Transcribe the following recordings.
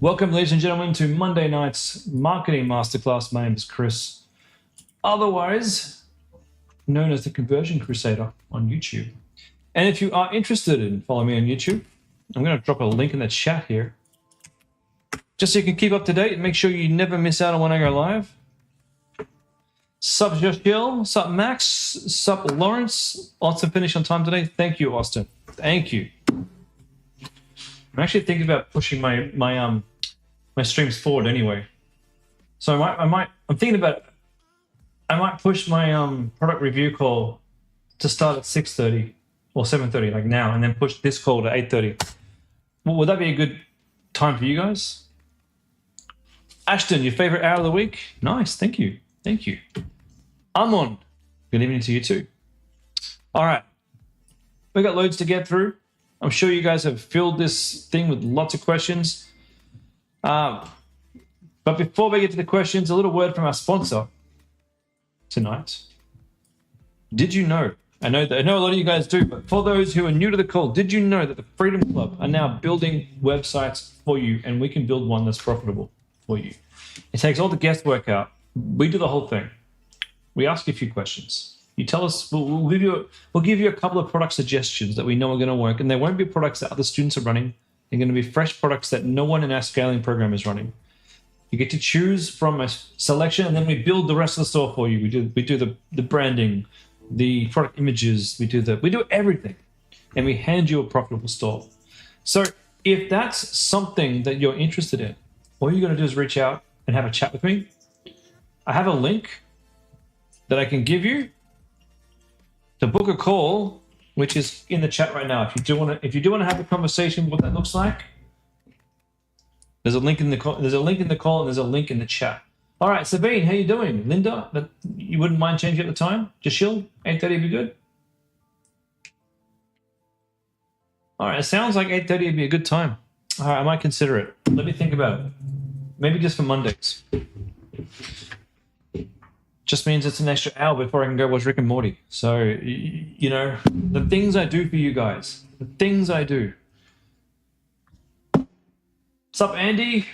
Welcome, ladies and gentlemen, to Monday night's Marketing Masterclass. My name is Chris, otherwise known as the Conversion Crusader on YouTube. And if you are interested in following me on YouTube, I'm going to drop a link in the chat here, just so you can keep up to date and make sure you never miss out on when I go live. Sup, Joshil? Sup, Max? Sup, Lawrence? Austin finished on time today. Thank you, Austin. Thank you. I'm actually thinking about pushing my streams forward anyway. So I'm thinking about, I might push my product review call to start at 6:30 or 7:30, like now, and then push this call to 8:30. Well, would that be a good time for you guys? Ashton, your favorite hour of the week? Nice, thank you. Thank you. Amon, good evening to you too. All right, we got loads to get through. I'm sure you guys have filled this thing with lots of questions. But before we get to the questions, a little word from our sponsor tonight. Did you know? I know a lot of you guys do, but for those who are new to the call, did you know that the Freedom Club are now building websites for you, and we can build one that's profitable for you? It takes all the guesswork out. We do the whole thing. We ask you a few questions. You tell us, we'll give you a couple of product suggestions that we know are going to work, and they won't be products that other students are running. They're going to be fresh products that no one in our scaling program is running. You get to choose from a selection, and then we build the rest of the store for you. We do the branding, the product images, we do everything, and we hand you a profitable store. So if that's something that you're interested in, all you're going to do is reach out and have a chat with me. I have a link that I can give you to book a call, which is in the chat right now. If you do want to have a conversation, what that looks like, there's a link in the call. There's a link in the call, and there's a link in the chat. All right, Sabine, how you doing? Linda, you wouldn't mind changing at the time? Jashil, 8:30 would be good. All right, it sounds like 8:30 would be a good time. All right, I might consider it. Let me think about it. Maybe just for Mondays. Just means it's an extra hour before I can go watch Rick and Morty. So, you know, the things I do for you guys, the things I do. What's up, Andy?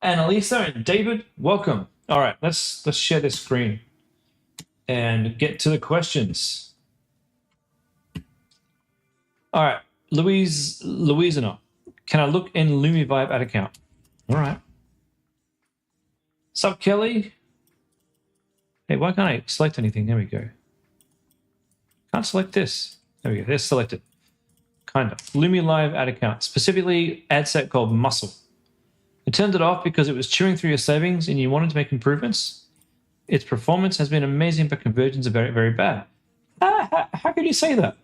And Elisa and David, welcome. All right, let's share this screen and get to the questions. All right, Louisana, can I look in LumiVibe ad account? All right. Sup, Kelly? Hey, why can't I select anything? There we go. Can't select this. There we go. There's selected. Kind of. LumiLive ad account. Specifically, ad set called Muscle. I turned it off because it was chewing through your savings and you wanted to make improvements. Its performance has been amazing, but conversions are very, very bad. How can you say that?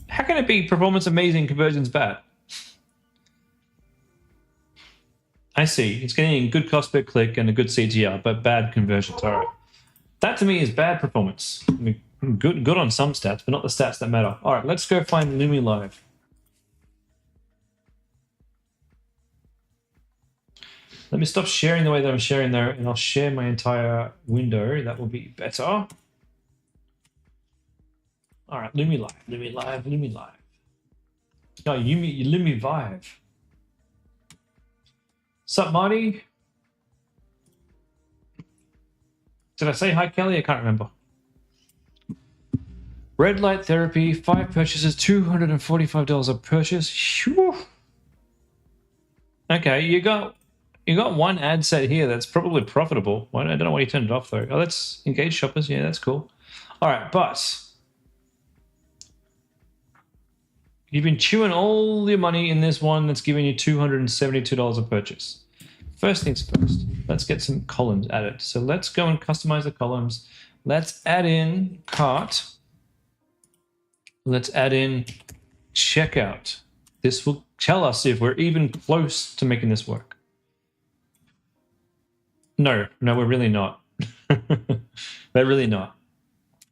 How can it be performance amazing, conversions bad? I see. It's getting good cost per click and a good CTR, but bad conversions. All right. That to me is bad performance. I mean, good on some stats, but not the stats that matter. All right, let's go find LumiLive. Let me stop sharing the way that I'm sharing there, and I'll share my entire window. That will be better. All right, LumiLive. No, LumiVive. Sup, Marty? Did I say hi, Kelly? I can't remember. Red light therapy, 5 purchases, $245 a purchase. Whew. Okay, you got one ad set here that's probably profitable. I don't know why you turned it off though. Oh, that's engaged shoppers. Yeah, that's cool. All right, but you've been chewing all your money in this one that's giving you $272 a purchase. First things first, let's get some columns added. So let's go and customize the columns. Let's add in cart. Let's add in checkout. This will tell us if we're even close to making this work. No, we're really not. We're really not.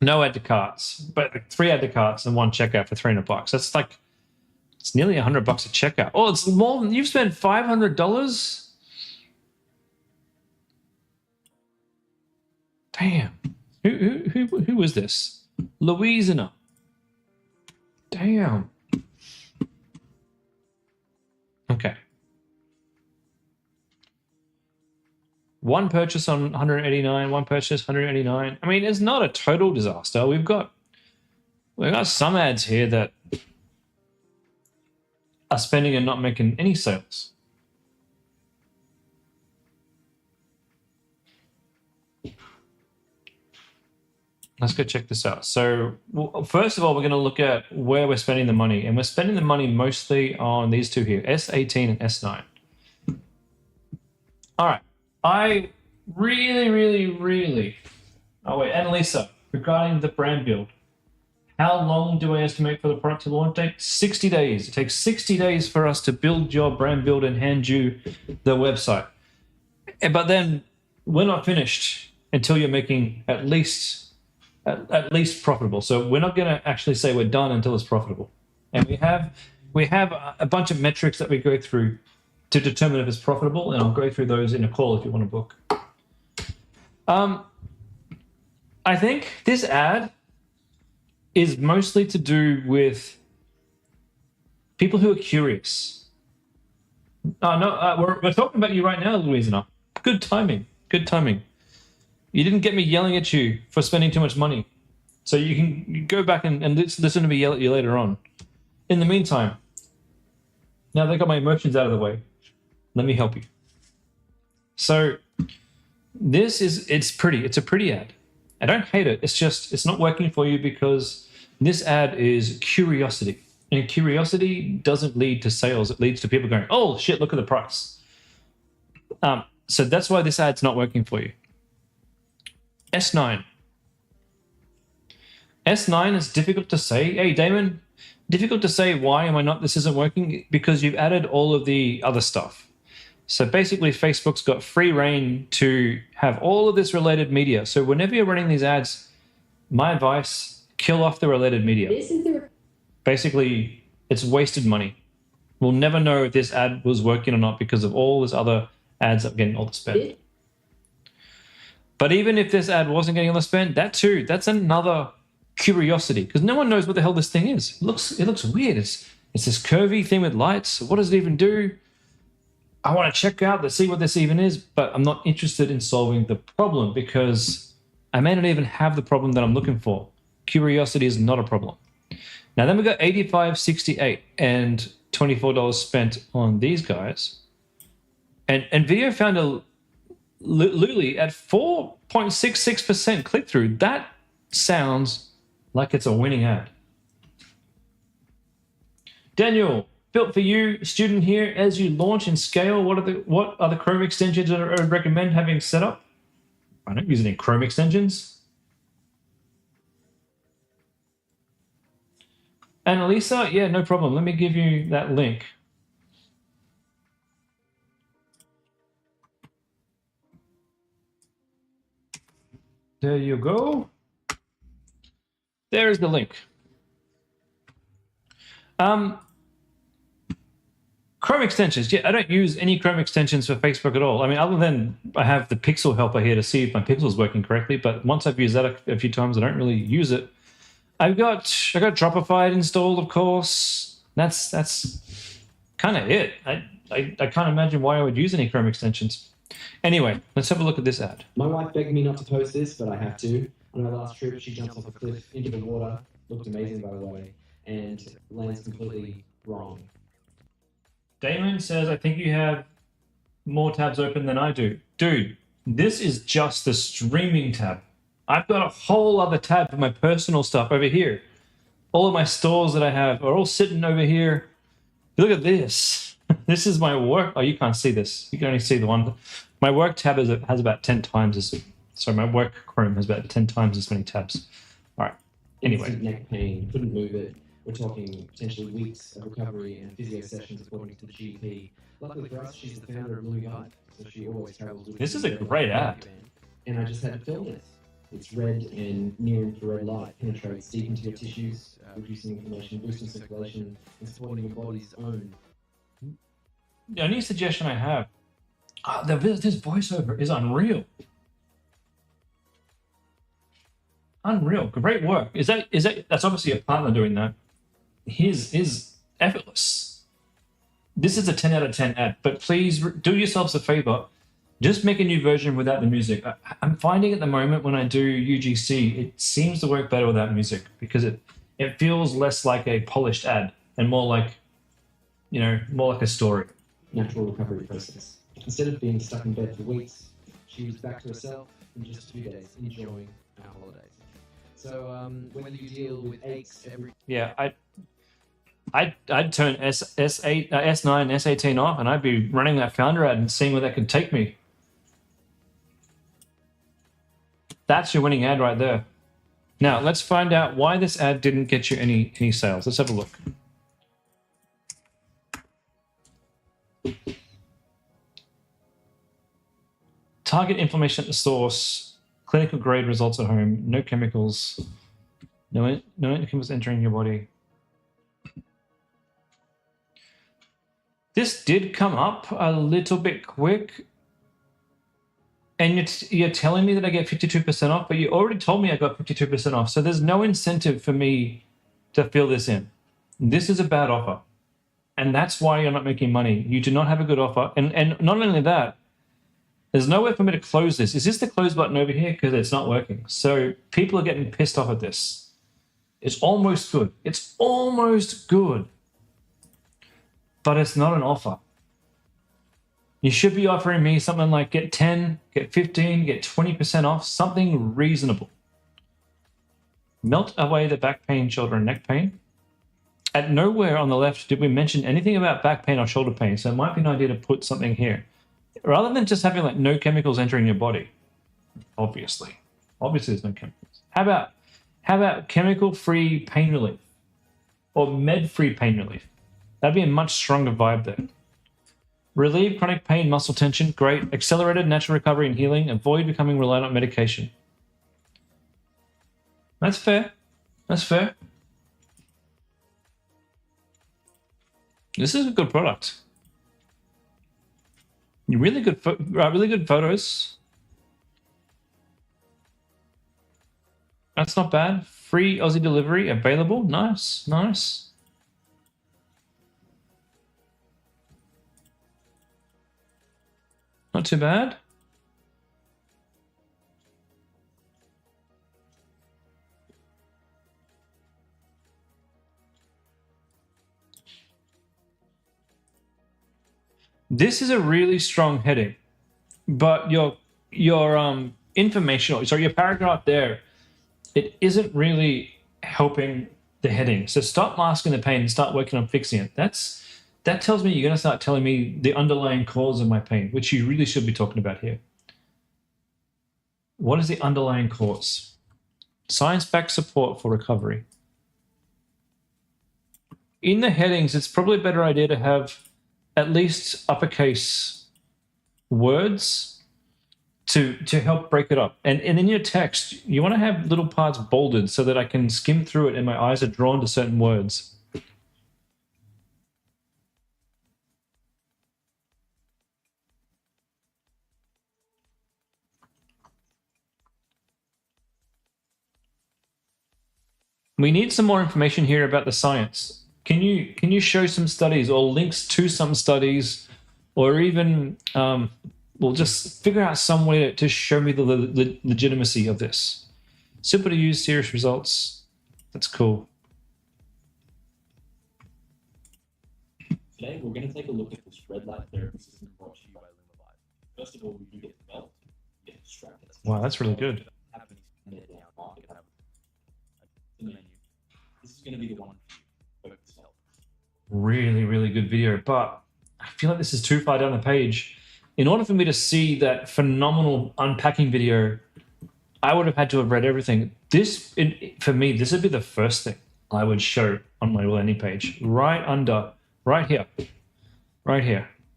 No add to carts, but 3 add to carts and 1 checkout for $300. That's like, it's nearly $100 a checkout. Oh, it's more than you've spent $500. Damn. Who was this? Louisana. Damn. Okay. One purchase on 189, one purchase 189. I mean, it's not a total disaster. We've got some ads here that are spending and not making any sales. Let's go check this out. So first of all, we're going to look at where we're spending the money. And we're spending the money mostly on these two here, S18 and S9. All right. I really... Oh, wait, Annalisa, regarding the brand build, how long do I estimate for the product to launch date? 60 days. It takes 60 days for us to build your brand build and hand you the website. But then we're not finished until you're making at least profitable. So we're not going to actually say we're done until it's profitable. And we have a bunch of metrics that we go through to determine if it's profitable, and I'll go through those in a call if you want to book. I think this ad is mostly to do with people who are curious. We're talking about you right now, Louisa. Good timing. You didn't get me yelling at you for spending too much money. So you can go back and listen to me yell at you later on. In the meantime, now that I got my emotions out of the way, let me help you. So it's pretty. It's a pretty ad. I don't hate it. It's not working for you because this ad is curiosity. And curiosity doesn't lead to sales. It leads to people going, oh, shit, look at the price. So that's why this ad's not working for you. S9. S9 is difficult to say. Hey, Damon, difficult to say why am I not, this isn't working? Because you've added all of the other stuff. So basically, Facebook's got free reign to have all of this related media. So whenever you're running these ads, my advice, kill off the related media. Basically, it's wasted money. We'll never know if this ad was working or not because of all this other ads that are getting all the spend. But even if this ad wasn't getting all the spend, that's another curiosity because no one knows what the hell this thing is. It looks weird. It's this curvy thing with lights. What does it even do? I want to check out to see what this even is, but I'm not interested in solving the problem because I may not even have the problem that I'm looking for. Curiosity is not a problem. Now then we got 85, 68, and $24 spent on these guys. And video found a Luli at 4.66% click-through. That sounds like it's a winning ad. Daniel, built for you, student here. As you launch and scale, what are the Chrome extensions that I would recommend having set up? I don't use any Chrome extensions. Annalisa, yeah, no problem. Let me give you that link. There you go. There's the link. Chrome extensions. Yeah, I don't use any Chrome extensions for Facebook at all. I mean, other than I have the Pixel helper here to see if my Pixel is working correctly. But once I've used that a few times, I don't really use it. I got Dropify installed, of course. That's kind of it. I can't imagine why I would use any Chrome extensions. Anyway, let's have a look at this ad. My wife begged me not to post this, but I have to. On our last trip, she jumps off a cliff into the water. Looked amazing, by the way, and lands completely wrong. Damon says, I think you have more tabs open than I do. Dude, this is just the streaming tab. I've got a whole other tab for my personal stuff over here. All of my stores that I have are all sitting over here. Look at this. This is my work. Oh, you can't see this. You can only see the one. My work tab has about 10 times as. So my work Chrome has about 10 times as many tabs. All right. Anyway. Instant neck pain. Couldn't move it. We're talking potentially weeks of recovery and physio sessions according to the GP. Luckily for us, she's the founder of Blue Guide, so she always travels with. This is a great ad. And I just had to film this. It's red and near-infrared light penetrates deep into your tissues, reducing inflammation, boosting circulation, and supporting your body's own. The only suggestion I have, this voiceover is unreal. Unreal, great work. That's obviously a partner doing that. His effortless. This is a 10 out of 10 ad, but please do yourselves a favor. Just make a new version without the music. I'm finding at the moment when I do UGC, it seems to work better without music because it feels less like a polished ad and more like, more like a story. Natural recovery process. Instead of being stuck in bed for weeks, she was back to herself in just 2 days, enjoying our holidays. So whether you deal with aches every... Yeah, I'd turn S8, S9, S18 off, and I'd be running that Founder ad and seeing where that could take me. That's your winning ad right there. Now, let's find out why this ad didn't get you any sales. Let's have a look. Target inflammation at the source, clinical grade results at home, no chemicals, no chemicals entering your body. This did come up a little bit quick. And you're telling me that I get 52% off, but you already told me I got 52% off. So there's no incentive for me to fill this in. This is a bad offer. And that's why you're not making money. You do not have a good offer. And not only that, there's nowhere for me to close this. Is this the close button over here? Because it's not working. So people are getting pissed off at this. It's almost good. It's almost good. But it's not an offer. You should be offering me something like get 10, get 15, get 20% off, something reasonable. Melt away the back pain, shoulder, and neck pain. At nowhere on the left did we mention anything about back pain or shoulder pain, so it might be an idea to put something here. Rather than just having like no chemicals entering your body. Obviously there's no chemicals. How about chemical-free pain relief? Or med-free pain relief? That'd be a much stronger vibe there. Relieve chronic pain, muscle tension, great. Accelerated natural recovery and healing. Avoid becoming reliant on medication. That's fair. That's fair. This is a good product. Really good photos. That's not bad. Free Aussie delivery available. Nice, nice. Not too bad. This is a really strong heading, but your informational, sorry, your paragraph there, it isn't really helping the heading. So stop masking the pain and start working on fixing it. That tells me you're going to start telling me the underlying cause of my pain, which you really should be talking about here. What is the underlying cause? Science-backed support for recovery. In the headings, it's probably a better idea to have at least uppercase words to help break it up. And in your text, you want to have little parts bolded so that I can skim through it and my eyes are drawn to certain words. We need some more information here about the science. Can you show some studies or links to some studies, or even we'll just figure out some way to show me the legitimacy of this. Simple to use, serious results. That's cool. Today we're going to take a look at this red light therapy system brought to you by Lumalife. First of all, you get developed, you get distracted. Wow, that's really good. This is going to be the one for you. Focus help. Really, really good video, but I feel like this is too far down the page. In order for me to see that phenomenal unpacking video, I would have had to have read everything. For me, this would be the first thing I would show on my landing page. Right here.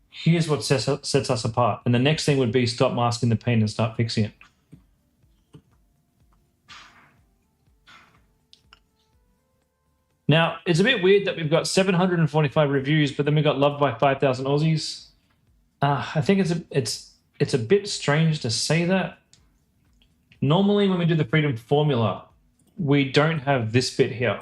Here's what sets us apart. And the next thing would be stop masking the pain and start fixing it. Now, it's a bit weird that we've got 745 reviews, but then we got loved by 5,000 Aussies. I think it's a bit strange to say that. Normally, when we do the Freedom Formula, we don't have this bit here.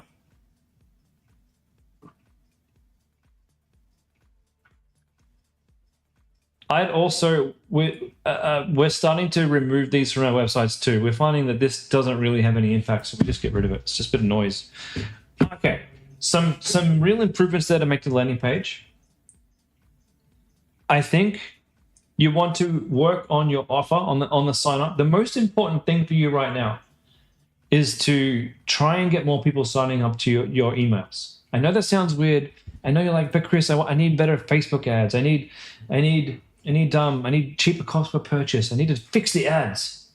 I'd also we're starting to remove these from our websites too. We're finding that this doesn't really have any impact, so we just get rid of it. It's just a bit of noise. Okay, some real improvements there to make the landing page. I think you want to work on your offer on the sign up. The most important thing for you right now is to try and get more people signing up to your emails. I know that sounds weird. I know you're like, but Chris, I need better Facebook ads. I need cheaper cost per purchase. I need to fix the ads.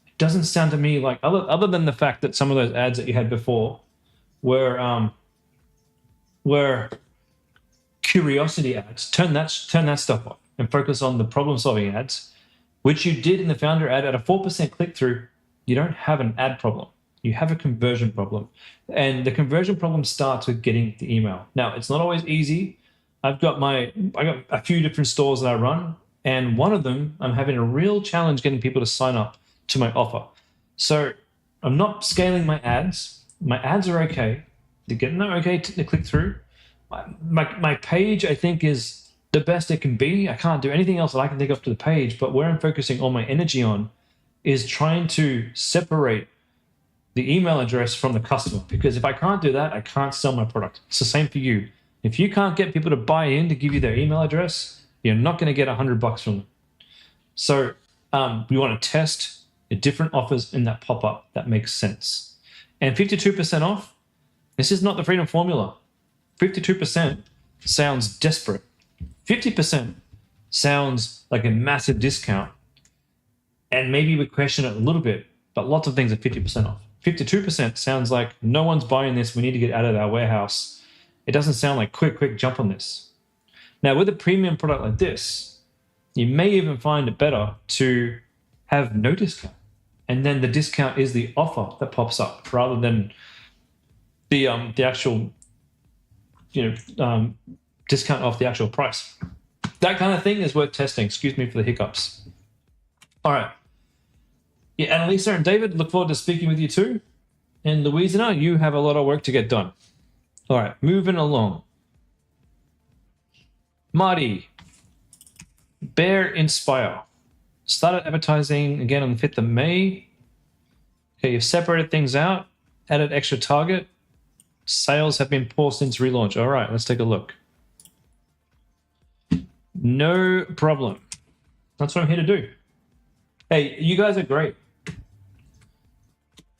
It doesn't sound to me like, other than the fact that some of those ads that you had before were curiosity ads. Turn that stuff off and focus on the problem-solving ads, which you did in the founder ad at a 4% click-through. You don't have an ad problem. You have a conversion problem. And the conversion problem starts with getting the email. Now, it's not always easy. I got a few different stores that I run, and one of them, I'm having a real challenge getting people to sign up to my offer. So I'm not scaling my ads. My ads are okay. They're getting okay to click through. My page, I think, is the best it can be. I can't do anything else that I can think of to the page, but where I'm focusing all my energy on is trying to separate the email address from the customer, because if I can't do that, I can't sell my product. It's the same for you. If you can't get people to buy in to give you their email address, you're not going to get $100 from them. So we want to test the different offers in that pop-up that makes sense. And 52% off, this is not the freedom formula. 52% sounds desperate. 50% sounds like a massive discount. And maybe we question it a little bit, but lots of things are 50% off. 52% sounds like no one's buying this. We need to get out of our warehouse. It doesn't sound like quick jump on this. Now, with a premium product like this, you may even find it better to have no discount. And then the discount is the offer that pops up rather than the actual discount off the actual price. That kind of thing is worth testing. Excuse me for the hiccups. All right. Yeah, Annalisa and David, look forward to speaking with you too. And Louisa, you have a lot of work to get done. All right, moving along. Marty, Bear Inspire. Started advertising again on the 5th of May. Okay, you've separated things out, added extra target. Sales have been poor since relaunch. All right, let's take a look. No problem. That's what I'm here to do. Hey, you guys are great.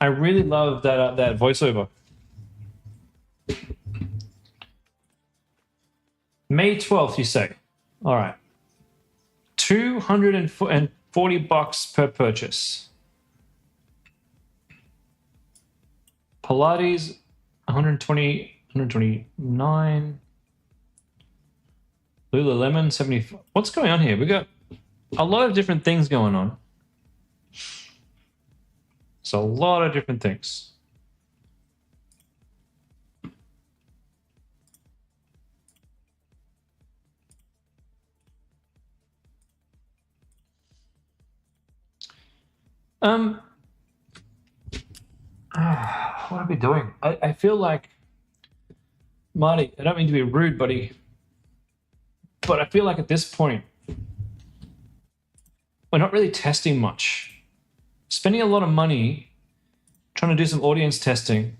I really love that voiceover. May 12th, you say? All right. $240 per purchase. Pilates, 120, 129. Lululemon, 75. What's going on here? We got a lot of different things going on. It's a lot of different things. What are we doing? I feel like, Marty, I don't mean to be rude, buddy, but I feel like at this point, we're not really testing much. Spending a lot of money trying to do some audience testing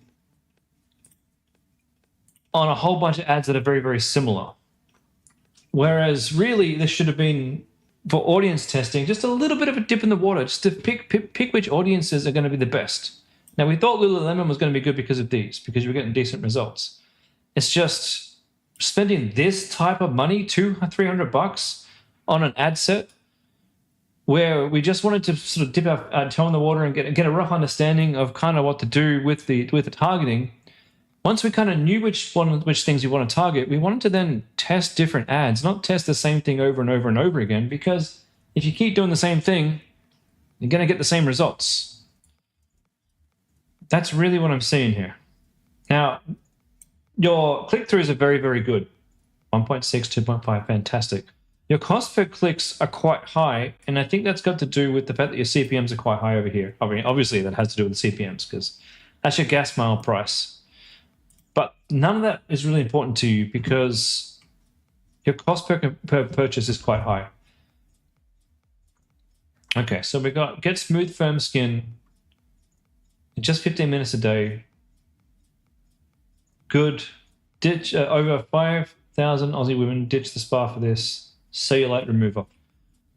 on a whole bunch of ads that are very, very similar. Whereas really this should have been for audience testing, just a little bit of a dip in the water, just to pick which audiences are going to be the best. Now, we thought Lululemon was going to be good because of these, because you were getting decent results. It's just spending this type of money, $200-300 on an ad set, where we just wanted to sort of dip our toe in the water and get a rough understanding of kind of what to do with the targeting. Once we kind of knew which things we want to target, we wanted to then test different ads, not test the same thing over and over and over again, because if you keep doing the same thing, you're going to get the same results. That's really what I'm seeing here. Now, your click-throughs are very, very good. 1.6, 2.5, fantastic. Your cost per clicks are quite high, and I think that's got to do with the fact that your CPMs are quite high over here. I mean, obviously that has to do with the CPMs because that's your gas mile price. But none of that is really important to you because your cost per purchase is quite high. Okay, so we got get smooth, firm skin in just 15 minutes a day. Good. Ditch over 5,000 Aussie women ditch the spa for this. Cellulite remover.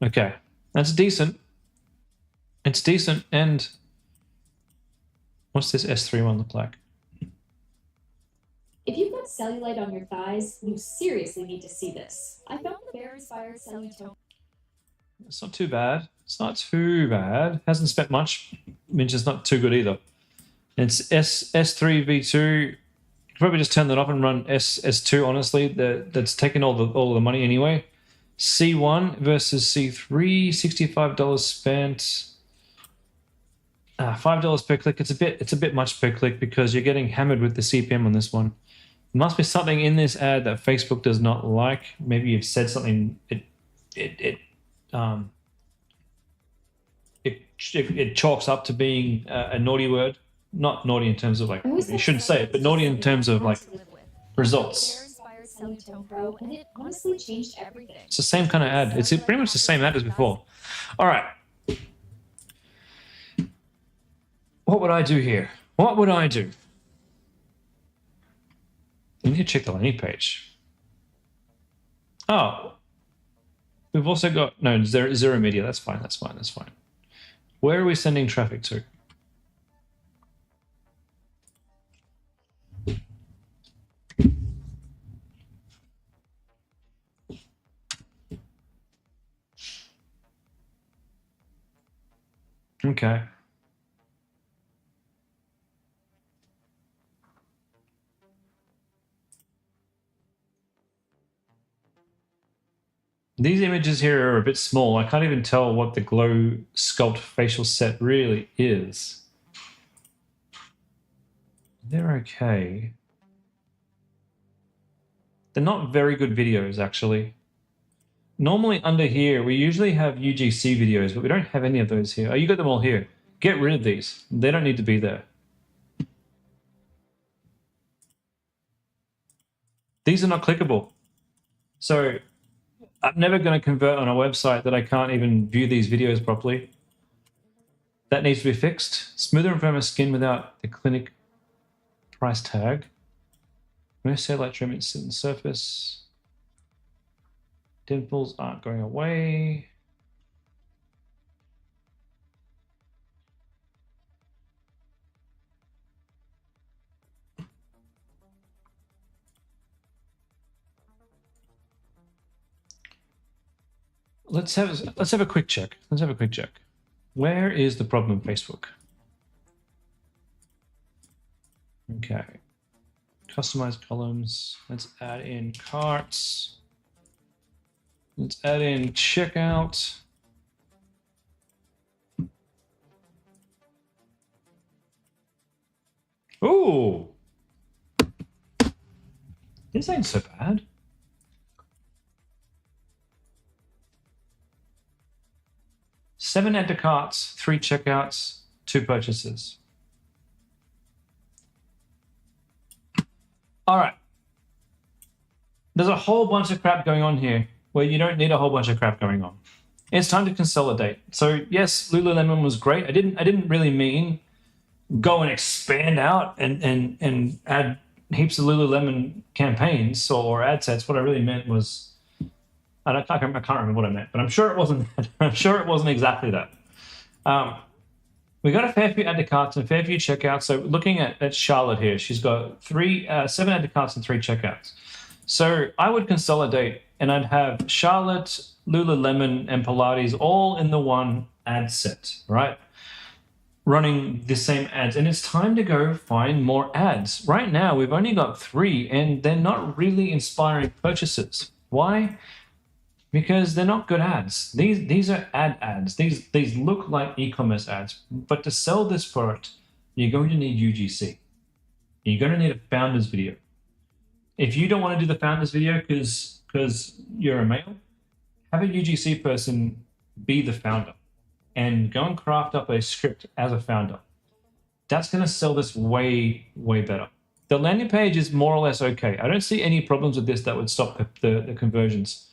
Okay, that's decent. It's decent. And what's this S3 one look like? If you've got cellulite on your thighs, you seriously need to see this. I found the Bear-inspired cellulite. It's not too bad. It's not too bad. Hasn't spent much, which is not too good either. It's S3 V2. You could probably just turn that off and run S2. Honestly, that's taking all the money anyway. C1 versus C3, $65 spent. $5 per click. It's a bit much per click because you're getting hammered with the CPM on this one. There must be something in this ad that Facebook does not like. Maybe you've said something. It chalks up to being a naughty word. Not naughty in terms of like you shouldn't say it, but naughty in terms of like results. And it honestly changed everything. It's the same kind of ad. It's pretty much the same ad as before. All right. What would I do here? What would I do? I need to check the landing page. Oh, we've also got no zero media. That's fine. That's fine. That's fine. Where are we sending traffic to? Okay. These images here are a bit small. I can't even tell what the glow sculpt facial set really is. They're okay. They're not very good videos, actually. Normally under here, we usually have UGC videos, but we don't have any of those here. Oh, you got them all here. Get rid of these. They don't need to be there. These are not clickable. So I'm never going to convert on a website that I can't even view these videos properly. That needs to be fixed. Smoother and firmer skin without the clinic price tag. No cellulite treatment sit on the surface. Dimples aren't going away. Let's have a quick check. Let's have a quick check. Where is the problem in Facebook? Okay. Customize columns. Let's add in carts. Let's add in checkout. Ooh. This ain't so bad. Seven add to carts, 3 checkouts, 2 purchases. All right. There's a whole bunch of crap going on here where you don't need a whole bunch of crap going on. It's time to consolidate. So yes, Lululemon was great. I didn't really mean go and expand out and add heaps of Lululemon campaigns or ad sets. What I really meant was I can't remember what I meant, but I'm sure it wasn't. I'm sure it wasn't exactly that. We got a fair few add to carts and a fair few checkouts. So looking at Charlotte here, she's got 7 add to carts and 3 checkouts. So I would consolidate and I'd have Charlotte, Lululemon, and Pilates all in the one ad set, right? Running the same ads. And it's time to go find more ads. Right now, we've only got 3 and they're not really inspiring purchases. Why? Because they're not good ads. These are ads. These look like e-commerce ads. But to sell this product, you're going to need UGC. You're going to need a founder's video. If you don't want to do the founder's video because you're a male, have a UGC person be the founder and go and craft up a script as a founder. That's going to sell this way, way better. The landing page is more or less okay. I don't see any problems with this that would stop the conversions.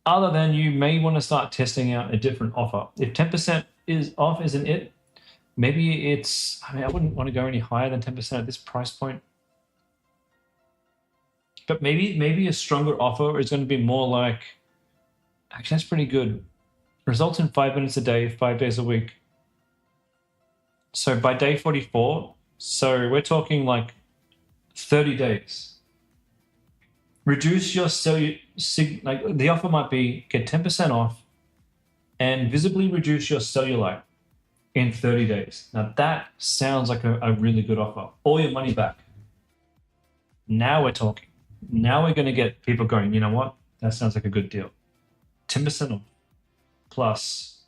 other than you may want to start testing out a different offer. If 10% is off isn't it, maybe it's, I mean, I wouldn't want to go any higher than 10% at this price point. But maybe a stronger offer is going to be more like, actually, that's pretty good. Results in 5 minutes a day, 5 days a week. So by day 44, so we're talking like 30 days. Reduce your like the offer might be get 10% off and visibly reduce your cellulite in 30 days. Now that sounds like a really good offer. All your money back. Now we're talking. Now we're going to get people going, you know what? That sounds like a good deal. 10% off plus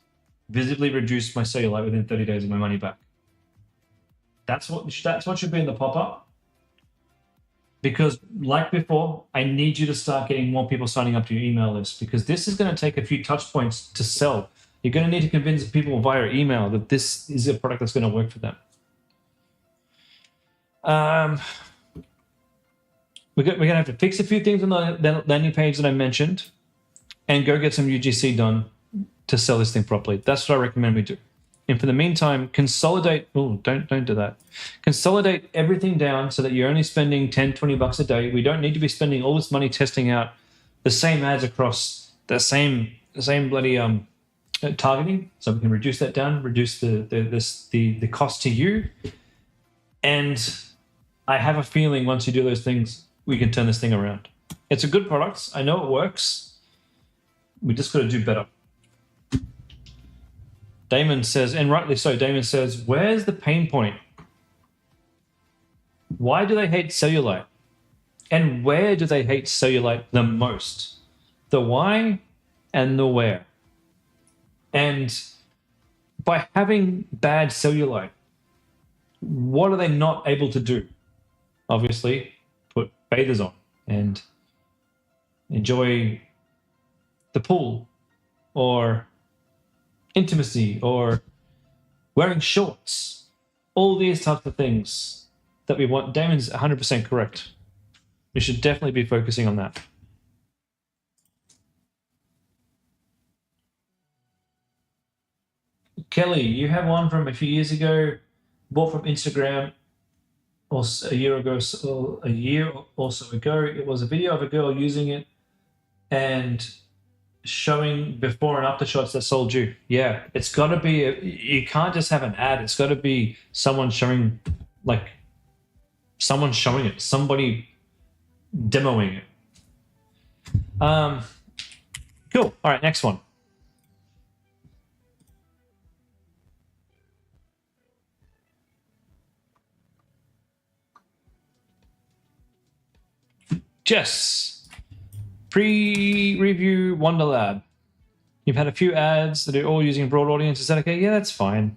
visibly reduce my cellulite within 30 days of my money back. That's what should be in the pop-up. Because like before, I need you to start getting more people signing up to your email list, because this is going to take a few touch points to sell. You're going to need to convince people via email that this is a product that's going to work for them. We're going to have to fix a few things on the landing page that I mentioned and go get some UGC done to sell this thing properly. That's what I recommend we do. And for the meantime, consolidate. Oh, don't do that. Consolidate everything down so that you're only spending 10, 20 bucks a day. We don't need to be spending all this money testing out the same ads across the same bloody targeting. So we can reduce that down, reduce the cost to you. And I have a feeling once you do those things, we can turn this thing around. It's a good product. I know it works. We just got to do better. Damon says, and rightly so, Damon says, where's the pain point? Why do they hate cellulite? And where do they hate cellulite the most? The why and the where. And by having bad cellulite, what are they not able to do? Obviously, put bathers on and enjoy the pool or intimacy or wearing shorts. All these types of things that we want. Damon's 100% correct. We should definitely be focusing on that. Kelly, you have one from a few years ago, bought from Instagram, or a year ago, or a year or so ago. It was a video of a girl using it and showing before and after shots that sold you. Yeah, it's got to be, you can't just have an ad. It's got to be someone showing, like, someone showing it, somebody demoing it. Cool. All right, next one. Jess, pre-review Wonderlab. You've had a few ads that are all using broad audience. Is that okay? Yeah, that's fine.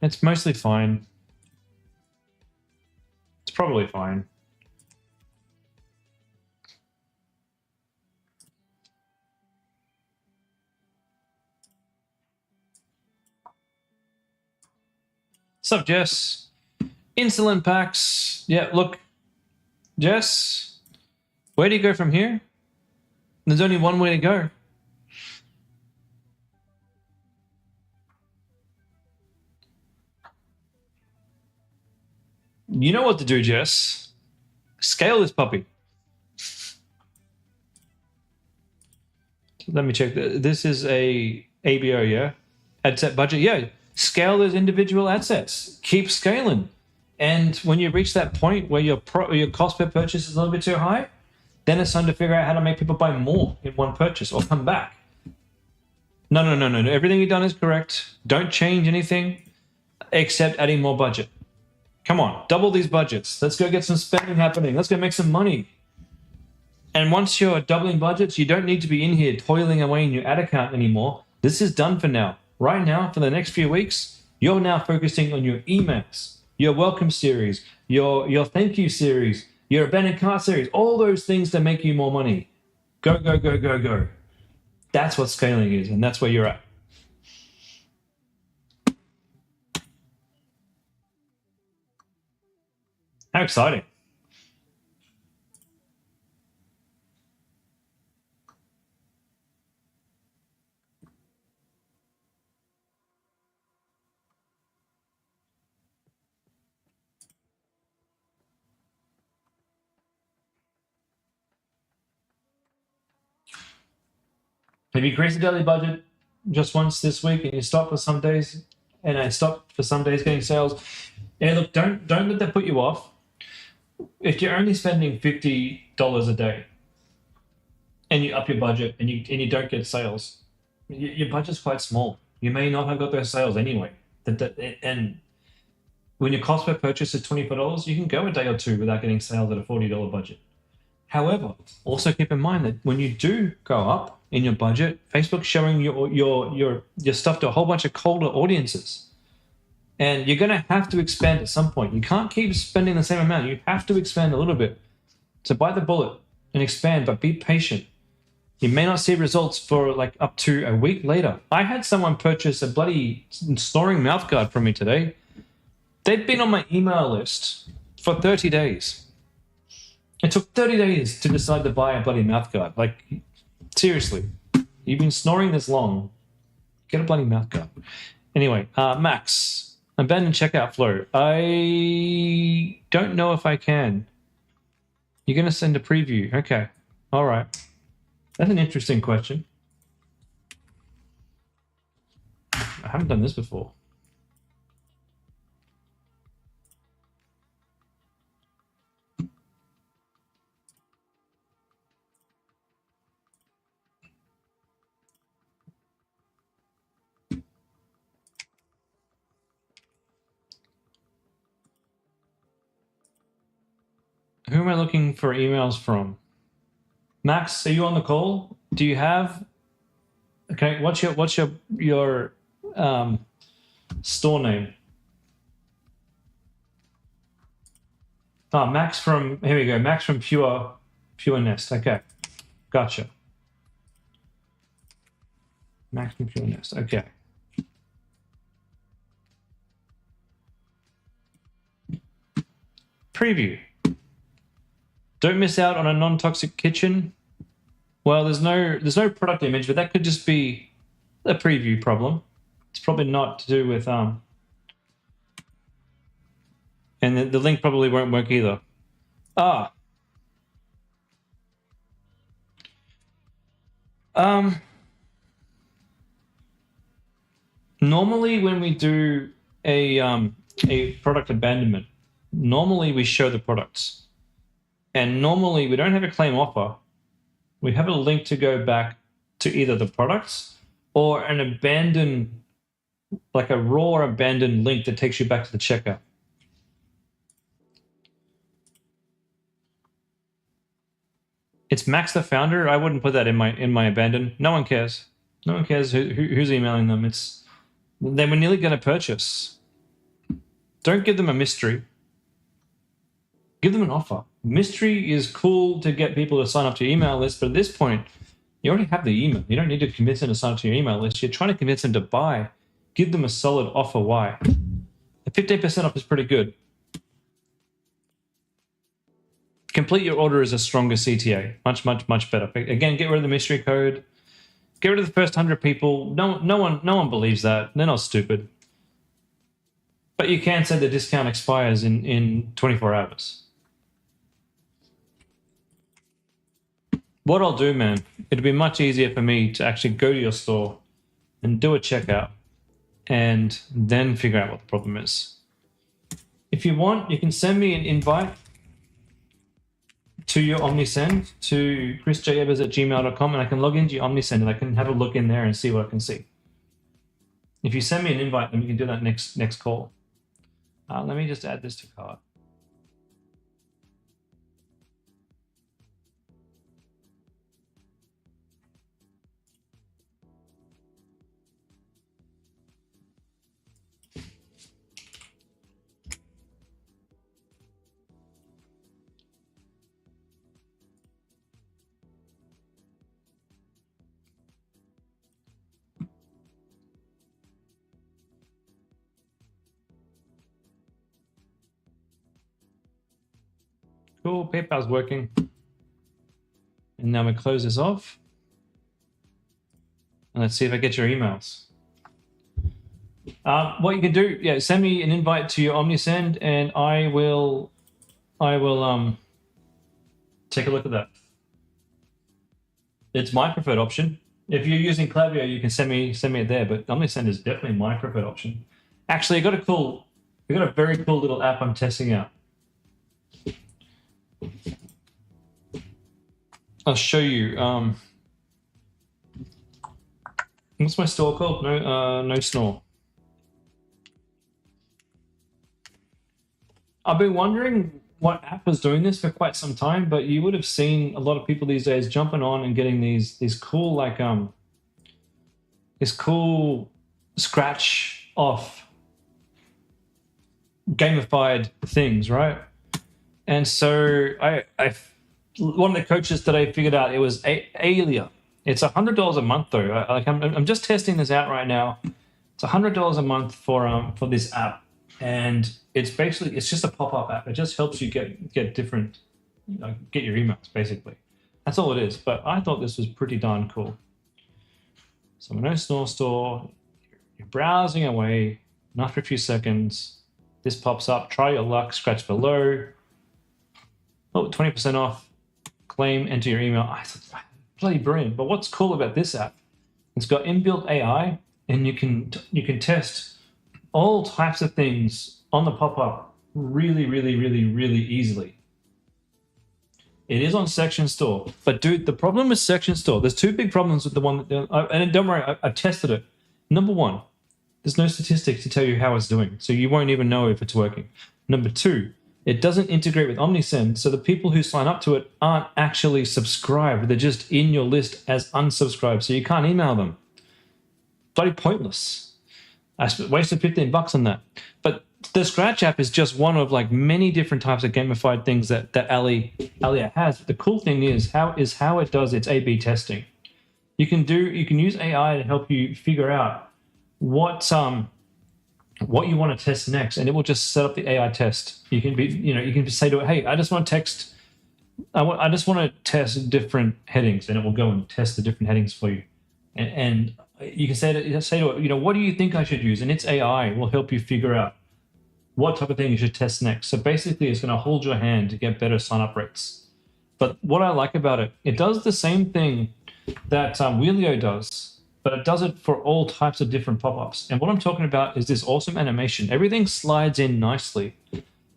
It's mostly fine. It's probably fine. What's up, Jess? Insulin packs. Yeah, look, Jess, where do you go from here? There's only one way to go. You know what to do, Jess. Scale this puppy. Let me check. This is a ABO, yeah? Ad set budget, yeah. Scale those individual ad sets. Keep scaling. And when you reach that point where your cost per purchase is a little bit too high, then it's time to figure out how to make people buy more in one purchase or come back. No. Everything you've done is correct. Don't change anything except adding more budget. Come on, double these budgets. Let's go get some spending happening. Let's go make some money. And once you're doubling budgets, you don't need to be in here toiling away in your ad account anymore. This is done for now. Right now, for the next few weeks, you're now focusing on your emails, your welcome series, your thank you series, your abandoned cart series, all those things that make you more money. Go, go, go, go, go. That's what scaling is, and that's where you're at. How exciting. If you increase the daily budget just once this week and you stop for some days, and I stop for some days getting sales, yeah, look, don't let that put you off. If you're only spending $50 a day and you up your budget and you don't get sales, your budget's quite small. You may not have got those sales anyway. And when your cost per purchase is $24, you can go a day or two without getting sales at a $40 budget. However, also keep in mind that when you do go up in your budget, Facebook's showing your stuff to a whole bunch of colder audiences. And you're going to have to expand at some point. You can't keep spending the same amount. You have to expand a little bit. So bite the bullet and expand, but be patient. You may not see results for like up to a week later. I had someone purchase a bloody snoring mouthguard from me today. They've been on my email list for 30 days. It took 30 days to decide to buy a bloody mouthguard. Like, seriously, you've been snoring this long. Get a bloody mouthguard. Anyway, Max, abandoned checkout flow. I don't know if I can. You're going to send a preview. Okay. All right. That's an interesting question. I haven't done this before. Who am I looking for emails from? Max, are you on the call? Do you have? Okay, what's your store name? Oh, Max from, here we go. Max from Pure Nest. Okay, gotcha. Max from Pure Nest. Okay. Preview. Don't miss out on a non-toxic kitchen. Well, there's no product image, but that could just be a preview problem. It's probably not to do with and the link probably won't work either. Normally when we do a product abandonment, normally we show the products. And normally we don't have a claim offer. We have a link to go back to either the products or an abandoned, like a raw abandoned link that takes you back to the checkout. It's Max the founder. I wouldn't put that in my abandon. No one cares. No one cares who's emailing them. They were nearly going to purchase. Don't give them a mystery. Give them an offer. Mystery is cool to get people to sign up to your email list, but at this point, you already have the email. You don't need to convince them to sign up to your email list. You're trying to convince them to buy. Give them a solid offer why. A 15% off is pretty good. Complete your order as a stronger CTA. Much, much, much better. Again, get rid of the mystery code. Get rid of the first 100 people. No one believes that. They're not stupid. But you can say the discount expires in 24 hours. What I'll do, man, it'll be much easier for me to actually go to your store and do a checkout and then figure out what the problem is. If you want, you can send me an invite to your OmniSend to chrisjebers@gmail.com and I can log into your OmniSend and I can have a look in there and see what I can see. If you send me an invite, then we can do that next call. Let me just add this to cart. Cool, PayPal's working. And now we close this off. And let's see if I get your emails. What you can do, yeah, send me an invite to your OmniSend and I will take a look at that. It's my preferred option. If you're using Klaviyo, you can send me it there. But OmniSend is definitely my preferred option. Actually, I got a very cool little app I'm testing out. I'll show you. What's my store called? No Snore. I've been wondering what app was doing this for quite some time, but you would have seen a lot of people these days jumping on and getting these cool this cool scratch off gamified things, right? And so I one of the coaches today figured out it was Alia. It's $100 a month though. I'm just testing this out right now. It's $100 a month for this app, and it's just a pop-up app. It just helps you get different, get your emails basically. That's all it is. But I thought this was pretty darn cool. So no Snore store, you're browsing away, and after a few seconds, this pops up. Try your luck. Scratch below. Oh, 20% off. Claim. Enter your email. I thought, bloody brilliant. But what's cool about this app? It's got inbuilt AI, and you can test all types of things on the pop-up really easily. It is on Section Store, but dude, the problem with Section Store, there's two big problems with the one and don't worry, I've tested it. Number one, there's no statistics to tell you how it's doing, so you won't even know if it's working. Number two, it doesn't integrate with OmniSend, so the people who sign up to it aren't actually subscribed. They're just in your list as unsubscribed, so you can't email them. Bloody pointless. I wasted $15 on that. But the Scratch app is just one of like many different types of gamified things that Alia has. The cool thing is how it does its A/B testing. You can use AI to help you figure out what you want to test next, and it will just set up the AI test. You can say to it, hey, I just want to test different headings, and it will go and test the different headings for you. And you can say to it, what do you think I should use? And its AI will help you figure out what type of thing you should test next. So basically, it's going to hold your hand to get better sign-up rates. But what I like about it, it does the same thing that Wheelio does, but it does it for all types of different pop-ups. And what I'm talking about is this awesome animation. Everything slides in nicely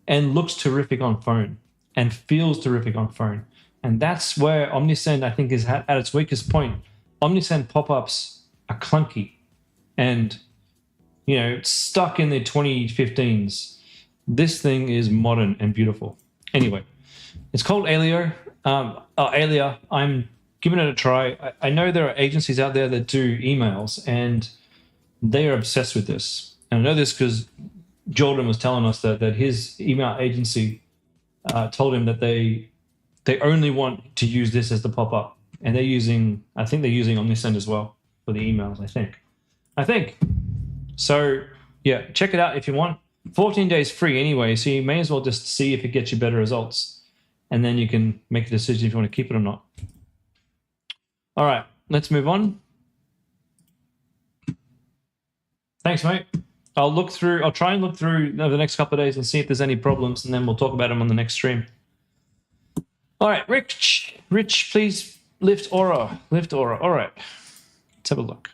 and looks terrific on phone and feels terrific on phone. And that's where OmniSend, I think, is at its weakest point. OmniSend pop-ups are clunky and stuck in the 2015s. This thing is modern and beautiful. Anyway, it's called Alia. I'm giving it a try. I know there are agencies out there that do emails, and they are obsessed with this. And I know this because Jordan was telling us that his email agency told him that they only want to use this as the pop-up, and I think they're using OmniSend as well for the emails. I think. So yeah, check it out if you want. 14 days free anyway, so you may as well just see if it gets you better results, and then you can make a decision if you want to keep it or not. All right, let's move on. Thanks, mate. I'll try and look through over the next couple of days and see if there's any problems, and then we'll talk about them on the next stream. All right, Rich, please lift aura. All right, let's have a look.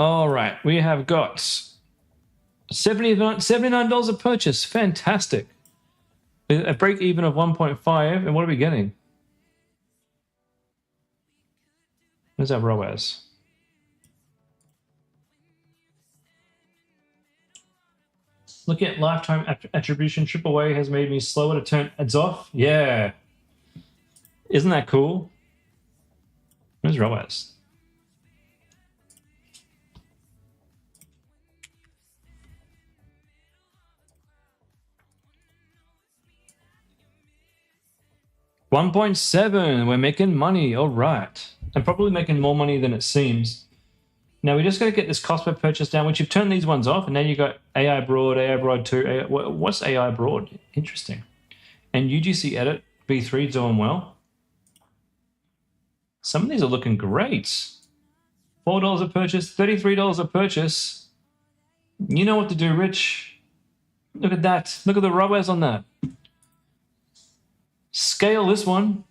All right, we have got $79 a purchase. Fantastic. A break even of 1.5. And what are we getting? Where's our ROAS? Look at lifetime attribution. AAA has made me slower to turn ads off. Yeah. Isn't that cool? Where's ROAS? $1.7. We're making money. All right. I'm probably making more money than it seems. Now we just got to get this cost per purchase down, which you've turned these ones off, and then you got AI Broad 2. What's AI Broad? Interesting. And UGC Edit, B3 doing well. Some of these are looking great. $4 a purchase, $33 a purchase. You know what to do, Rich. Look at that. Look at the ROAS on that. Scale this one.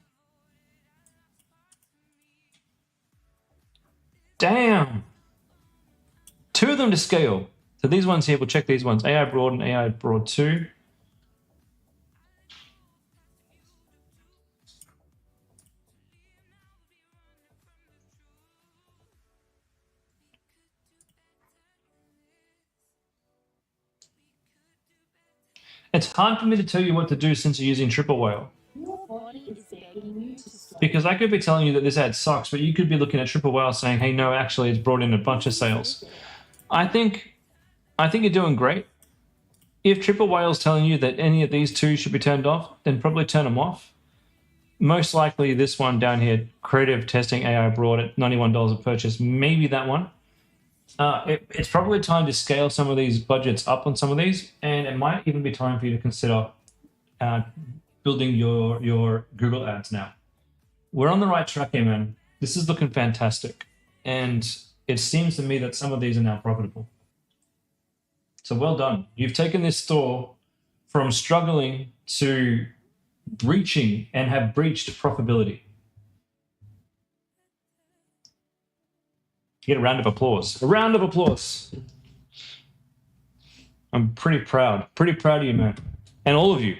Damn. 2 of them to scale. So these ones here, we'll check these ones. AI Broad and AI Broad 2. It's hard for me to tell you what to do since you're using Triple Whale. Your body is begging you to stop. Because I could be telling you that this ad sucks, but you could be looking at Triple Whale saying, hey, no, actually, it's brought in a bunch of sales. I think you're doing great. If Triple Whale's telling you that any of these 2 should be turned off, then probably turn them off. Most likely this one down here, Creative Testing AI Broad at $91 a purchase, maybe that one. It's probably time to scale some of these budgets up on some of these, and it might even be time for you to consider building your Google ads now. We're on the right track here, man. This is looking fantastic. And it seems to me that some of these are now profitable. So well done. You've taken this store from struggling to reaching and have breached profitability. Get a round of applause. A round of applause. I'm pretty proud. Pretty proud of you, man. And all of you.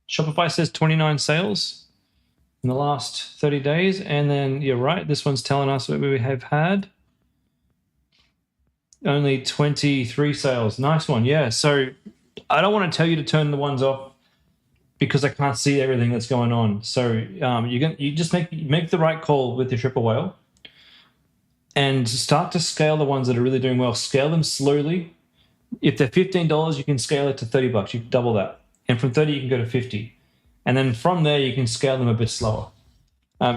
Shopify says 29 sales in the last 30 days. And then you're right. This one's telling us what we have had. Only 23 sales. Nice one. Yeah. So I don't want to tell you to turn the ones off because I can't see everything that's going on. So you just make the right call with your Triple Whale and start to scale the ones that are really doing well. Scale them slowly. If they're $15, you can scale it to $30. You can double that. And from 30, you can go to 50. And then from there, you can scale them a bit slower.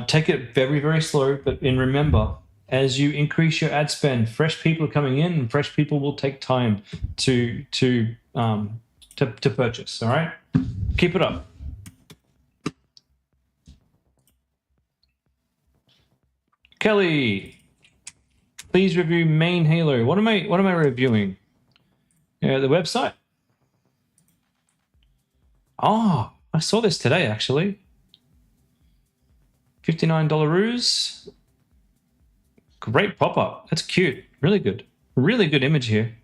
Take it very, very slow. But remember, as you increase your ad spend, fresh people are coming in, and fresh people will take time to purchase. All right, keep it up. Kelly, please review Main Halo. What am I reviewing? The website. Oh, I saw this today actually. $59. Great pop-up. That's cute. Really good. Really good image here.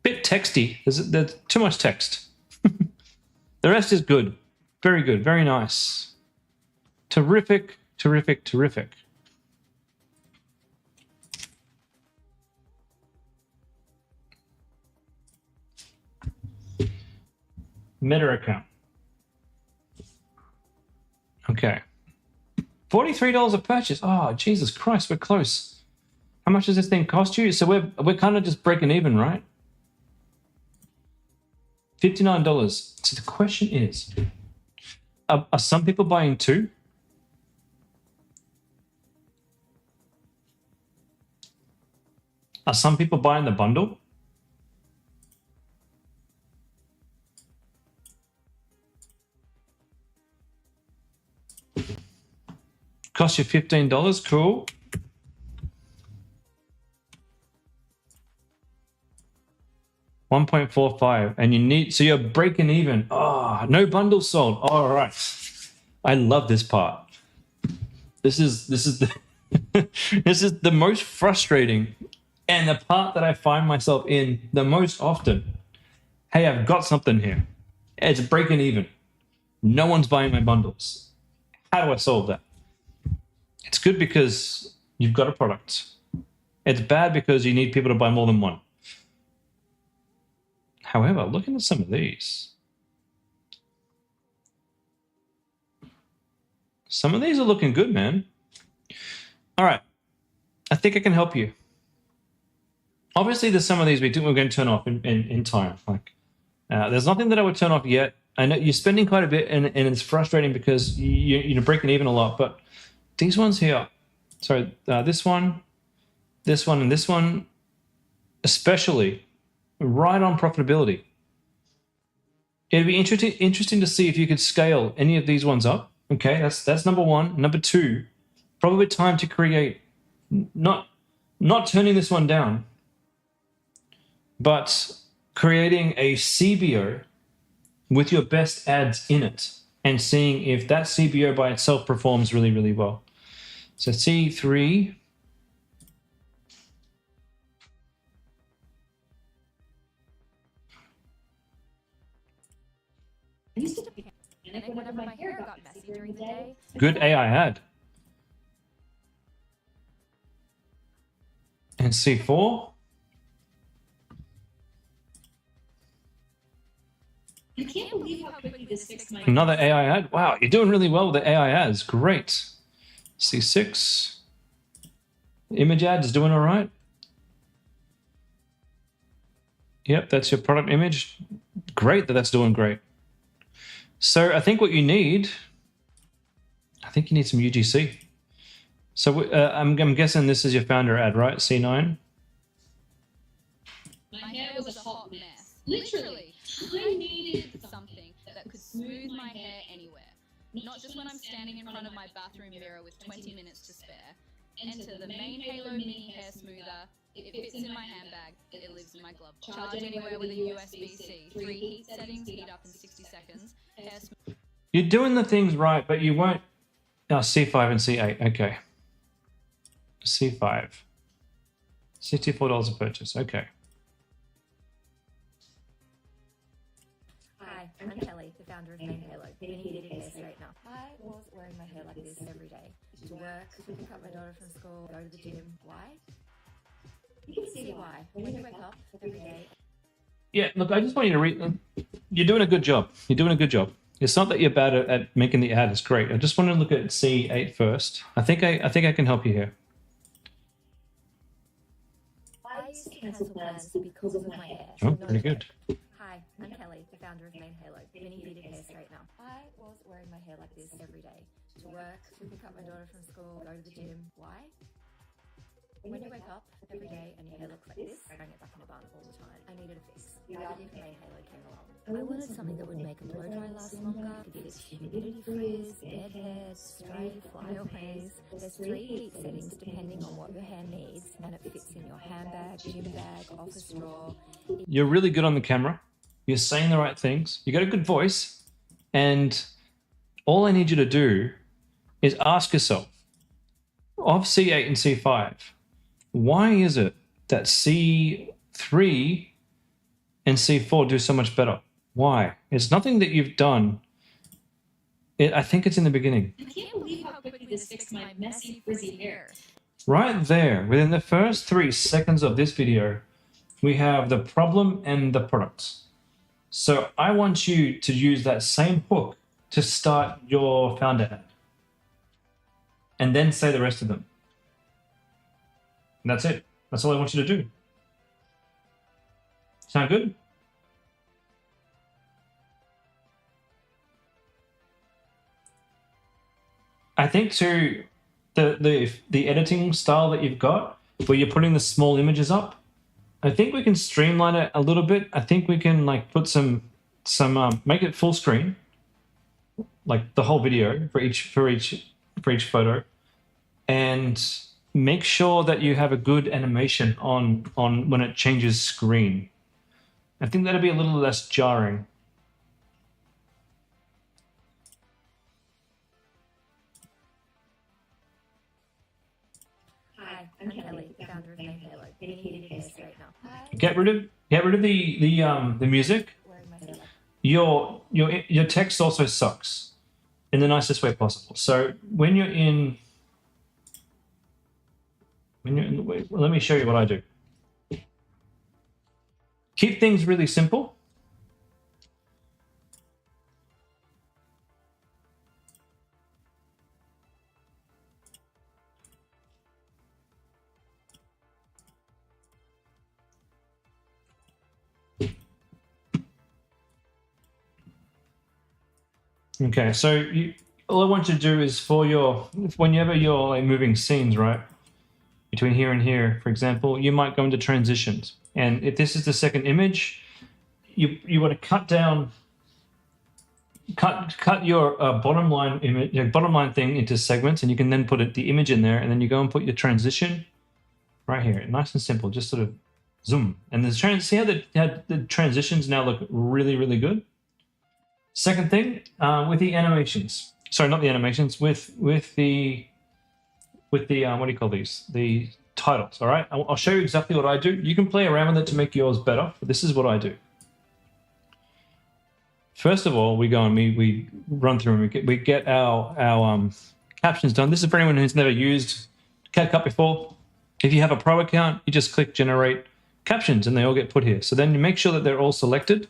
Bit texty. There's too much text. The rest is good. Very good. Very nice. Terrific, terrific, terrific. Meta account. Okay. $43 a purchase. Oh, Jesus Christ, we're close. How much does this thing cost you? So we're kind of just breaking even, right? $59. So the question is, are some people buying 2? Are some people buying the bundle? Cost you $15. Cool. $1.45, and you need, so you're breaking even. Oh, no bundles sold. All right. I love this part. This is the this is the most frustrating and the part that I find myself in the most often. Hey, I've got something here. It's breaking even. No one's buying my bundles. How do I solve that? It's good because you've got a product. It's bad because you need people to buy more than one. However, looking at some of these, some of these are looking good, man. All right. I think I can help you. Obviously, there's some of these we're going to turn off in time. Like, there's nothing that I would turn off yet. I know you're spending quite a bit, and it's frustrating because you're breaking even a lot. But these ones here, sorry, this one, and this one, especially, right on profitability. It'd be interesting to see if you could scale any of these ones up. Okay, that's number one. Number two, probably time to create, not turning this one down, but creating a CBO with your best ads in it and seeing if that CBO by itself performs really, really well. So C3. I used to panic whenever my hair got messy during the day. Good AI ad. And C4. I can't believe how quickly this fixed my Another AI ad. Wow, you're doing really well with the AI ads. Great. C6. Image ad is doing all right. Yep, that's your product image. Great that's doing great. So I think what you need, some UGC. So I'm guessing this is your founder ad, right? C9. My hair was a hot mess. Literally. I needed something that could smooth my hair anywhere. Not just when I'm standing in front of my bathroom mirror with 20 minutes to spare. Enter the main Halo Mini Hair Smoother. It fits in my handbag. It lives in my glove. Charge anywhere with a USB-C. 3 heat settings, heat up in 60 seconds. Hair You're doing the things right, but you won't. C5 and C8. Okay. C5. $64 a purchase. Okay. Hi, I'm Kelly, the founder of Main Halo, the heated hair straightener. I was wearing my hair like this every day. To work, pick up my daughter from school, go to the gym. Why? You can see why. When you wake up every day. Yeah, look, I just want you to read. You're doing a good job. You're doing a good job. It's not that you're bad at making the ad. It's great. I just want to look at C8 first. I think I can help you here. I used to cancel plans because of my hair. Oh, pretty good. Hi, I'm Kelly, the founder of Main Halo, the heated hair straightener. I was wearing my hair like this every day. To work, pick up my daughter from school, go to the gym. Why? When you wake up every day and your hair looks like this, I don't get back in a bun all the time. I needed a fix. The idea for Main Halo came along. I wanted something that would make a blow dry last longer, could fix humidity frizz, dead hair, stray, flyaways. There's 3 heat settings depending on what your hair needs, and it fits in your handbag, gym bag, office drawer. You're really good on the camera. You're saying the right things. You got a good voice. And all I need you to do is ask yourself, of C8 and C5, why is it that C3 and C4 do so much better? Why? It's nothing that you've done. I think it's in the beginning. I can't believe how quickly this fixed my messy, frizzy hair. Right there, within the first 3 seconds of this video, we have the problem and the products. So I want you to use that same hook to start your founder ad. And then say the rest of them. And that's it. That's all I want you to do. Sound good? I think too, the editing style that you've got, where you're putting the small images up, I think we can streamline it a little bit. I think we can like put some make it full screen, like the whole video for each photo, and make sure that you have a good animation on when it changes screen. I think that'll be a little less jarring. Hi, I'm Kelly, the founder of Main Halo, the heated hair straightener. Get rid of the music. Wearing my hair like Your text also sucks in the nicest way possible. So when you're in wait, let me show you what I do. Keep things really simple. Okay, so all I want you to do is whenever you're like moving scenes, right? Between here and here, for example, you might go into transitions. And if this is the second image, you want to cut your bottom line image, your bottom line thing into segments, and you can then put the image in there, and then you go and put your transition right here. Nice and simple, just sort of zoom. And see how the transitions now look really, really good? Second thing, with the animations. Sorry, not the animations, with the what do you call these? The titles, all right? I'll show you exactly what I do. You can play around with it to make yours better, but this is what I do. First of all, we go and we run through and we get our captions done. This is for anyone who's never used CapCut before. If you have a pro account, you just click generate captions and they all get put here. So then you make sure that they're all selected.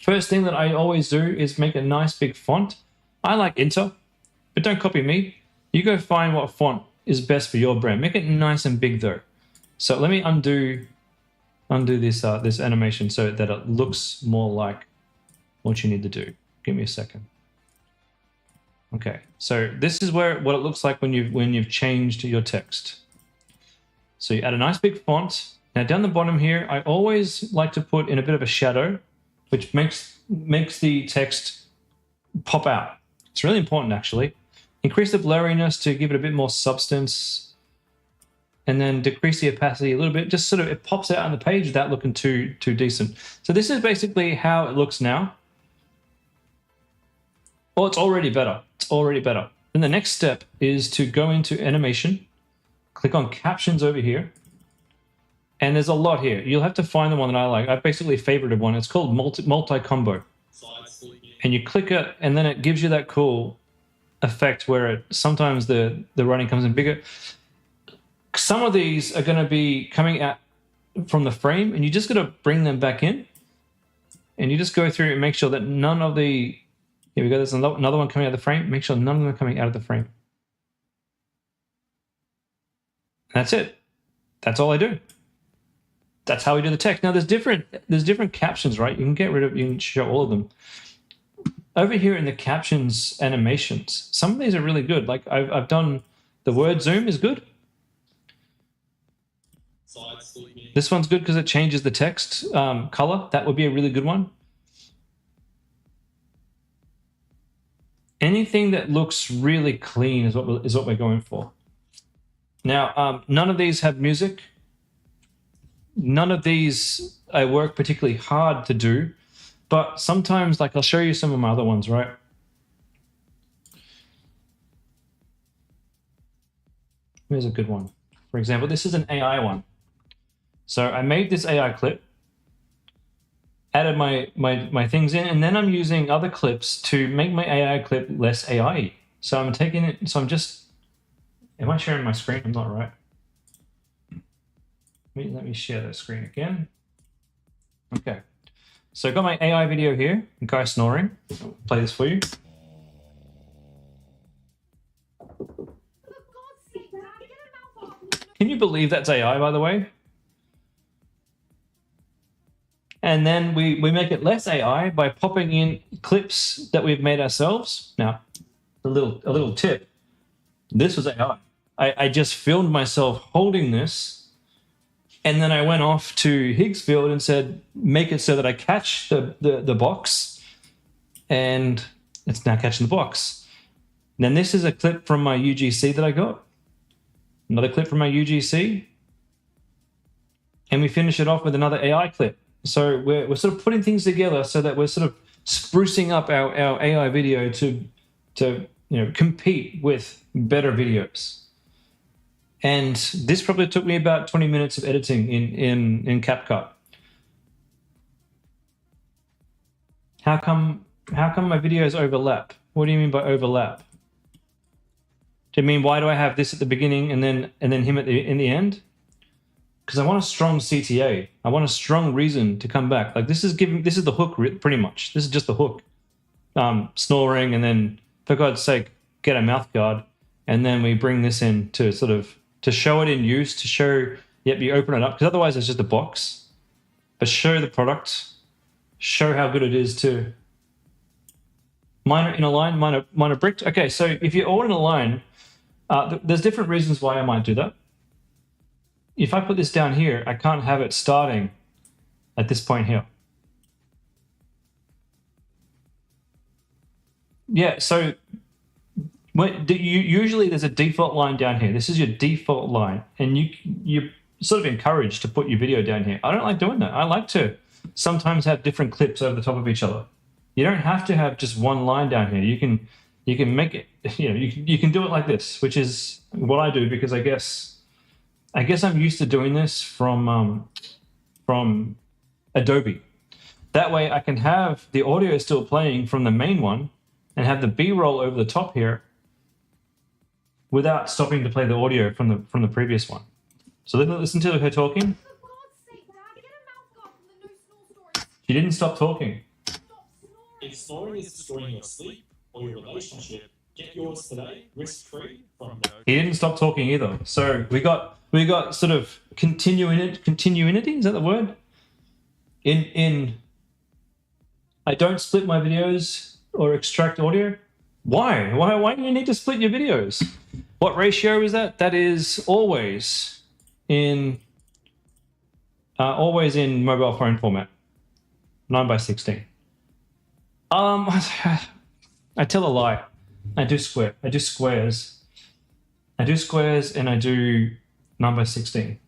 First thing that I always do is make a nice big font. I like Inter, but don't copy me. You go find what font is best for your brand. Make it nice and big though. So let me undo this animation so that it looks more like what you need to do. Give me a second. Okay, so this is what it looks like when you've changed your text. So you add a nice big font. Now down the bottom here, I always like to put in a bit of a shadow, which makes the text pop out. It's really important actually. Increase the blurriness to give it a bit more substance, and then decrease the opacity a little bit. Just sort of it pops out on the page without looking too decent. So this is basically how it looks now. Well, it's already better. It's already better. Then the next step is to go into animation, click on captions over here, and there's a lot here. You'll have to find the one that I like. I basically favorited one. It's called multi-combo. And you click it, and then it gives you that cool effect where sometimes the writing comes in bigger. Some of these are going to be coming out from the frame, and you just got to bring them back in, and you just go through and make sure that none of the, here we go, there's another one coming out of the frame. Make sure none of them are coming out of the frame. That's it. That's all I do. That's how we do the text. Now there's different captions, right? You can show all of them. Over here in the captions animations, some of these are really good. Like I've done the word zoom is good. This one's good because it changes the text color. That would be a really good one. Anything that looks really clean is what we're going for. Now, none of these have music. None of these I work particularly hard to do. But sometimes, like I'll show you some of my other ones, right? Here's a good one. For example, this is an AI one. So I made this AI clip, added my things in, and then I'm using other clips to make my AI clip less AI-y. So I'm taking it, so I'm just, am I sharing my screen? I'm not, right? Let me share the screen again. Okay. So I've got my AI video here, guy snoring. I'll play this for you. Can you believe that's AI, by the way? And then we make it less AI by popping in clips that we've made ourselves. Now, a little tip. This was AI. I just filmed myself holding this, and then I went off to Higgsfield and said, make it so that I catch the box, and it's now catching the box. And then this is a clip from my UGC that I got. Another clip from my UGC. And we finish it off with another AI clip. So we're sort of putting things together so that we're sort of sprucing up our AI video to compete with better videos. And this probably took me about 20 minutes of editing in CapCut. How come my videos overlap? What do you mean by overlap? Do you mean why do I have this at the beginning and then him in the end? Because I want a strong CTA. I want a strong reason to come back. Like this is the hook pretty much. This is just the hook. Snoring, and then for God's sake, get a mouth guard, and then we bring this in to sort of to show it in use, to show, yep, you open it up, because otherwise it's just a box. But show the product, show how good it is to Minor in a line, minor bricked. Okay, so if you're all in a line, there's different reasons why I might do that. If I put this down here, I can't have it starting at this point here. Yeah, so usually there's a default line down here. This is your default line, and you're sort of encouraged to put your video down here. I don't like doing that. I like to sometimes have different clips over the top of each other. You don't have to have just one line down here. You can make it. You can do it like this, which is what I do because I guess I'm used to doing this from Adobe. That way I can have the audio still playing from the main one and have the B-roll over the top here without stopping to play the audio from the previous one. So listen to her talking. For God's sake, Dad, get a mouth guard from the no snore stories. She didn't stop talking. Stop snoring. If snoring is destroying your sleep or your relationship, get yours today, risk-free from no. He didn't stop talking either. So we got sort of continuity. Is that the word? In I don't split my videos or extract audio. Why? Why do you need to split your videos? What ratio is that? That is always in mobile phone format, 9:16. I tell a lie. I do squares. I do squares and I do 9:16.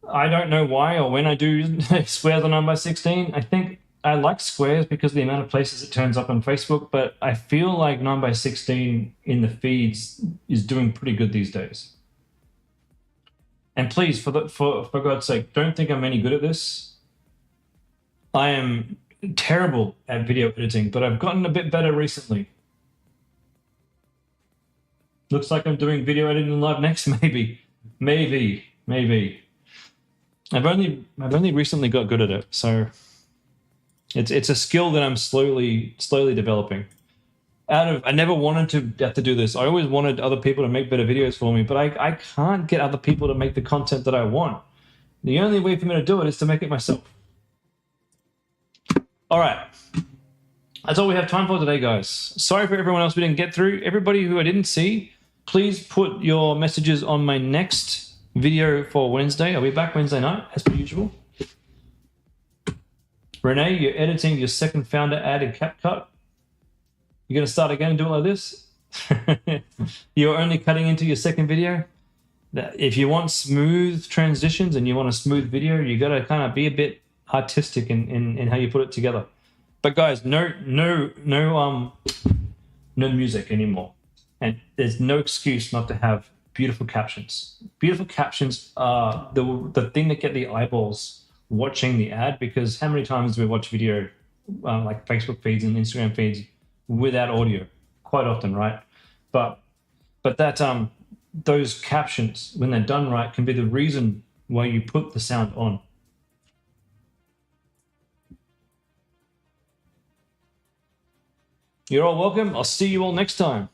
I don't know why or when I do squares on 9:16. I think I like squares because of the amount of places it turns up on Facebook, but I feel like 9:16 in the feeds is doing pretty good these days. And please, for God's sake, don't think I'm any good at this. I am terrible at video editing, but I've gotten a bit better recently. Looks like I'm doing video editing live next, maybe. I've only recently got good at it, so it's a skill that I'm slowly developing. I never wanted to have to do this. I always wanted other people to make better videos for me, but I can't get other people to make the content that I want. The only way for me to do it is to make it myself. All right. That's all we have time for today, guys. Sorry for everyone else we didn't get through. Everybody who I didn't see, please put your messages on my next video for Wednesday. I'll be back Wednesday night, as per usual. Renee, you're editing your second founder ad in CapCut. You're going to start again and do it like this? You're only cutting into your second video? If you want smooth transitions and you want a smooth video, you got to kind of be a bit artistic in how you put it together. But guys, no music anymore. And there's no excuse not to have beautiful captions. Beautiful captions are the thing that get the eyeballs watching the ad, because how many times do we watch video like Facebook feeds and Instagram feeds without audio? Quite often, right? But that those captions, when they're done right, can be the reason why you put the sound on. You're all welcome. I'll see you all next time.